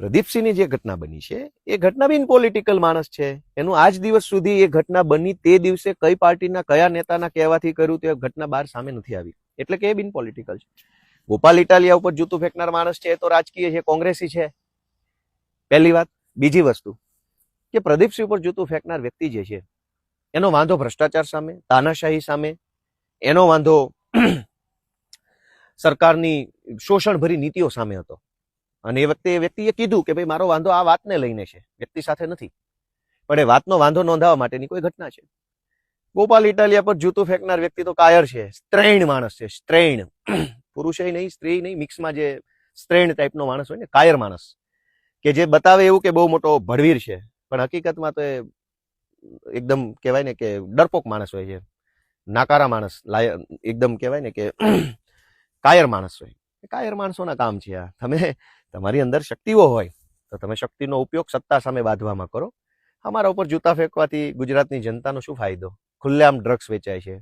પ્રદીપસિંહની જે ઘટના બની છે એ ઘટના બિન પોલિટિકલ માણસ છે. એનું આજ દિવસ સુધી એ ઘટના બની તે દિવસે કઈ પાર્ટીના કયા નેતાના કહેવાથી કર્યું તે ઘટના બહાર સામે નથી આવી, એટલે કે એ બિન પોલિટિકલ છે. ગોપાલ ઇટાલિયા ઉપર જૂતું ફેંકનાર માણસ છે, એ તો રાજકીય છે, કોંગ્રેસી છે, પહેલી વાત. બીજી વસ્તુ કે પ્રદીપસિંહ ઉપર જૂતું ફેંકનાર વ્યક્તિ જે છે એનો વાંધો ભ્રષ્ટાચાર સામે, તાનાશાહી સામે, એનો વાંધો સરકારની શોષણભરી નીતિઓ સામે હતો. અને એ વખતે એ વ્યક્તિએ કીધું કે ભાઈ મારો વાંધો આ વાતને લઈને છે, વ્યક્તિ સાથે નથી, પણ એ વાતનો વાંધો નોંધાવવા માટેની કોઈ ઘટના છે. ગોપાલ ઇટાલિયા પર જૂતું ફેંકનાર વ્યક્તિ તો કાયર છે, સ્ત્રૈણ માણસ છે, સ્ત્રૈણ, પુરુષ નહીં, સ્ત્રી નહીં, મિક્સમાં જે સ્ત્રૈણ ટાઈપનો માણસ હોય ને, કાયર માણસ, કે જે બતાવે એવું કે બહુ મોટો ભડવીર છે, પણ હકીકતમાં તો એ એકદમ કહેવાય ને કે ડરપોક માણસ હોય છે, નાકારા માણસ, એકદમ કહેવાય ને કે કાયર માણસ હોય. કાયર માણસોના કામ છે આ. તમે તમારી અંદર શક્તિઓ હોય તો તમે શક્તિનો ઉપયોગ સત્તા સામે બાંધવામાં કરો. અમારા ઉપર જૂતા ફેંકવાથી ગુજરાતની જનતાનો શું ફાયદો? ખુલ્લેઆમ ડ્રગ્સ વેચાય છે,